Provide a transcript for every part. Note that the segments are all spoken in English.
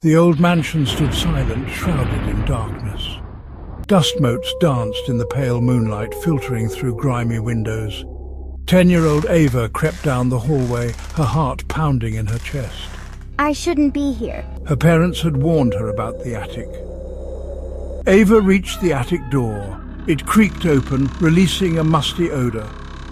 The old mansion stood silent, shrouded in darkness. Dust motes danced in the pale moonlight, filtering through grimy windows. 10-year-old Ava crept down the hallway, her heart pounding in her chest. I shouldn't be here. Her parents had warned her about the attic. Ava reached the attic door. It creaked open, releasing a musty odor.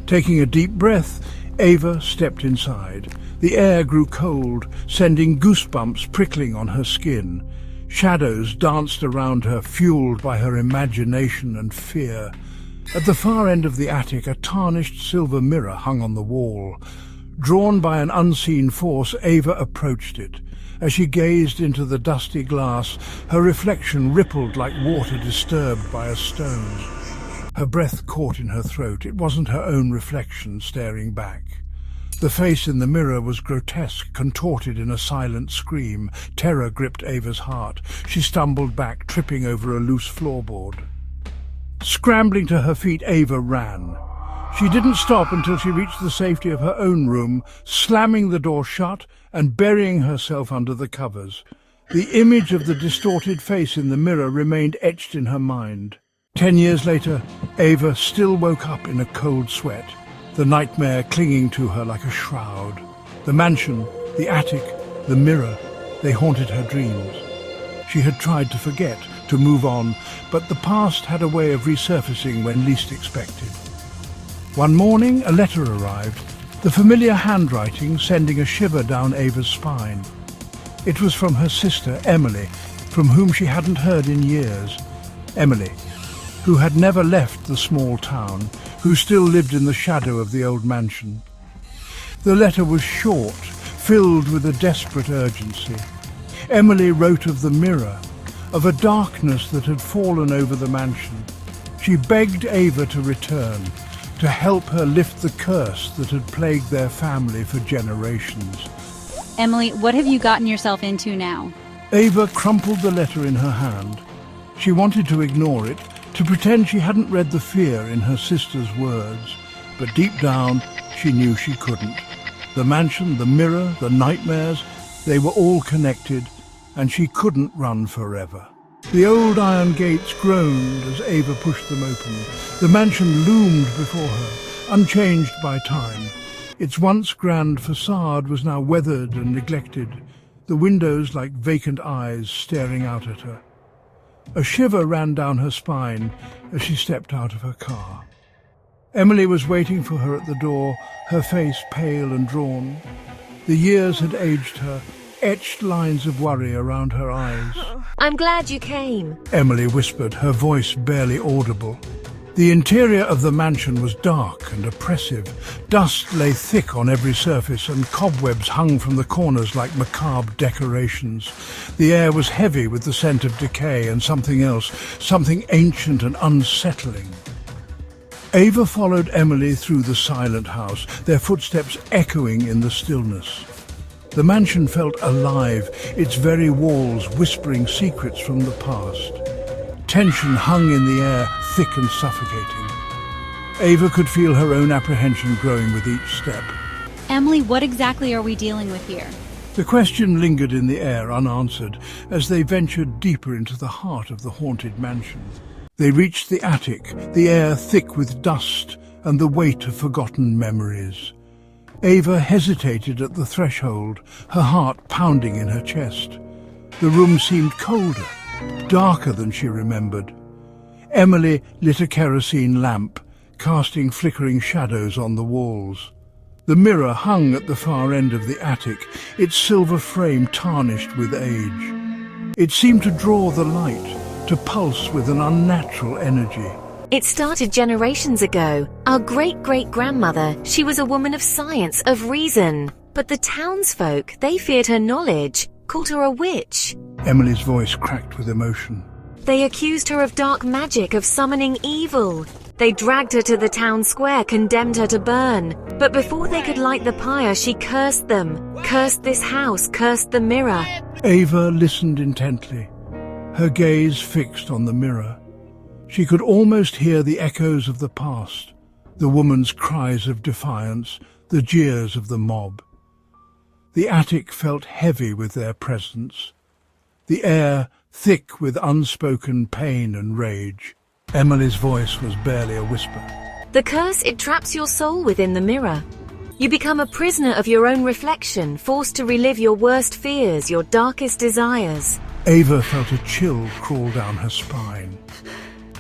Taking a deep breath, Ava stepped inside. The air grew cold, sending goosebumps prickling on her skin. Shadows danced around her, fueled by her imagination and fear. At the far end of the attic, a tarnished silver mirror hung on the wall. Drawn by an unseen force, Ava approached it. As she gazed into the dusty glass, her reflection rippled like water disturbed by a stone. Her breath caught in her throat. It wasn't her own reflection staring back. The face in the mirror was grotesque, contorted in a silent scream. Terror gripped Ava's heart. She stumbled back, tripping over a loose floorboard. Scrambling to her feet, Ava ran. She didn't stop until she reached the safety of her own room, slamming the door shut and burying herself under the covers. The image of the distorted face in the mirror remained etched in her mind. 10 years later, Ava still woke up in a cold sweat, the nightmare clinging to her like a shroud. The mansion, the attic, the mirror, they haunted her dreams. She had tried to forget, to move on, but the past had a way of resurfacing when least expected. One morning, a letter arrived, the familiar handwriting sending a shiver down Ava's spine. It was from her sister, Emily, from whom she hadn't heard in years. Emily, who had never left the small town, who still lived in the shadow of the old mansion. The letter was short, filled with a desperate urgency. Emily wrote of the mirror, of a darkness that had fallen over the mansion. She begged Ava to return, to help her lift the curse that had plagued their family for generations. Emily, what have you gotten yourself into now? Ava crumpled the letter in her hand. She wanted to ignore it, to pretend she hadn't read the fear in her sister's words, but deep down she knew she couldn't. The mansion, the mirror, the nightmares, they were all connected, and she couldn't run forever. The old iron gates groaned as Ava pushed them open. The mansion loomed before her, unchanged by time. Its once grand facade was now weathered and neglected, the windows like vacant eyes staring out at her. A shiver ran down her spine as she stepped out of her car. Emily was waiting for her at the door, her face pale and drawn. The years had aged her, etched lines of worry around her eyes. I'm glad you came, Emily whispered, her voice barely audible. The interior of the mansion was dark and oppressive. Dust lay thick on every surface, and cobwebs hung from the corners like macabre decorations. The air was heavy with the scent of decay and something else, something ancient and unsettling. Ava followed Emily through the silent house, their footsteps echoing in the stillness. The mansion felt alive, its very walls whispering secrets from the past. Tension hung in the air, thick and suffocating. Ava could feel her own apprehension growing with each step. Emily, what exactly are we dealing with here? The question lingered in the air unanswered as they ventured deeper into the heart of the haunted mansion. They reached the attic, the air thick with dust and the weight of forgotten memories. Ava hesitated at the threshold, her heart pounding in her chest. The room seemed colder, darker than she remembered. Emily lit a kerosene lamp, casting flickering shadows on the walls. The mirror hung at the far end of the attic, its silver frame tarnished with age. It seemed to draw the light, to pulse with an unnatural energy. It started generations ago. Our great-great-grandmother, she was a woman of science, of reason. But the townsfolk, they feared her knowledge, called her a witch. Emily's voice cracked with emotion. They accused her of dark magic, of summoning evil. They dragged her to the town square, condemned her to burn. But before they could light the pyre, she cursed them, cursed this house, cursed the mirror. Ava listened intently, her gaze fixed on the mirror. She could almost hear the echoes of the past, the woman's cries of defiance, the jeers of the mob. The attic felt heavy with their presence. the air thick with unspoken pain and rage. Emily's voice was barely a whisper. The curse, it traps your soul within the mirror. You become a prisoner of your own reflection, forced to relive your worst fears, your darkest desires. Ava felt a chill crawl down her spine.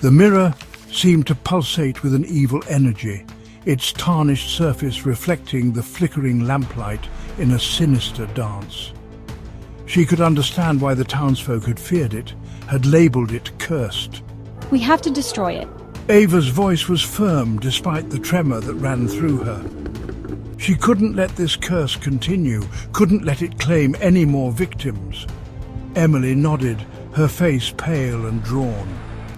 The mirror seemed to pulsate with an evil energy, its tarnished surface reflecting the flickering lamplight in a sinister dance. She could understand why the townsfolk had feared it, had labelled it cursed. We have to destroy it. Ava's voice was firm despite the tremor that ran through her. She couldn't let this curse continue, couldn't let it claim any more victims. Emily nodded, her face pale and drawn.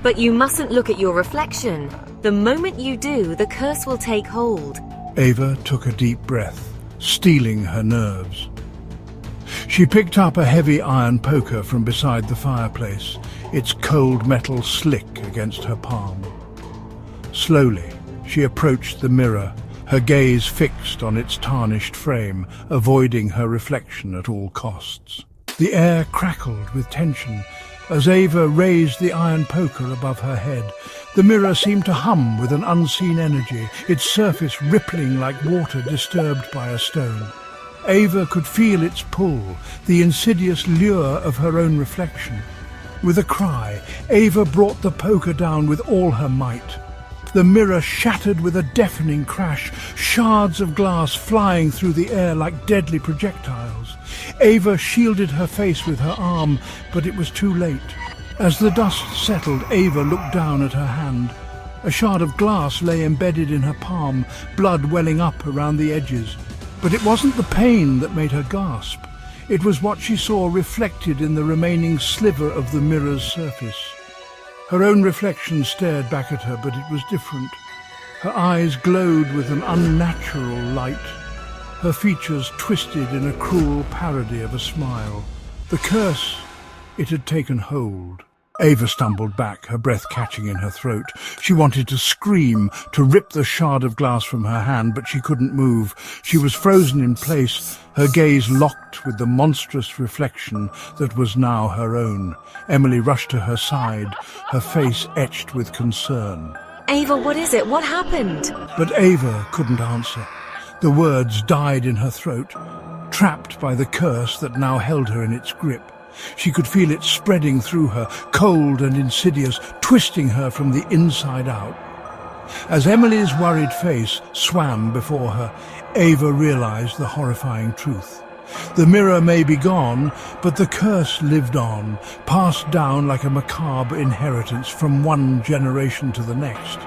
But you mustn't look at your reflection. The moment you do, the curse will take hold. Ava took a deep breath, steeling her nerves. She picked up a heavy iron poker from beside the fireplace, its cold metal slick against her palm. Slowly, she approached the mirror, her gaze fixed on its tarnished frame, avoiding her reflection at all costs. The air crackled with tension as Ava raised the iron poker above her head. The mirror seemed to hum with an unseen energy, its surface rippling like water disturbed by a stone. Ava could feel its pull, the insidious lure of her own reflection. With a cry, Ava brought the poker down with all her might. The mirror shattered with a deafening crash, shards of glass flying through the air like deadly projectiles. Ava shielded her face with her arm, but it was too late. As the dust settled, Ava looked down at her hand. A shard of glass lay embedded in her palm, blood welling up around the edges. But it wasn't the pain that made her gasp. It was what she saw reflected in the remaining sliver of the mirror's surface. Her own reflection stared back at her, but it was different. Her eyes glowed with an unnatural light. Her features twisted in a cruel parody of a smile. The curse, it had taken hold. Ava stumbled back, her breath catching in her throat. She wanted to scream, to rip the shard of glass from her hand, but she couldn't move. She was frozen in place, her gaze locked with the monstrous reflection that was now her own. Emily rushed to her side, her face etched with concern. Ava, what is it? What happened? But Ava couldn't answer. The words died in her throat, trapped by the curse that now held her in its grip. She could feel it spreading through her, cold and insidious, twisting her from the inside out. As Emily's worried face swam before her, Ava realized the horrifying truth. The mirror may be gone, but the curse lived on, passed down like a macabre inheritance from one generation to the next.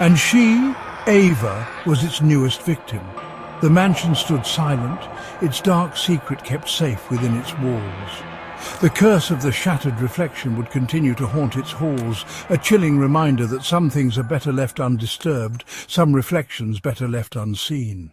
And she, Ava, was its newest victim. The mansion stood silent, its dark secret kept safe within its walls. The curse of the shattered reflection would continue to haunt its halls, a chilling reminder that some things are better left undisturbed, some reflections better left unseen.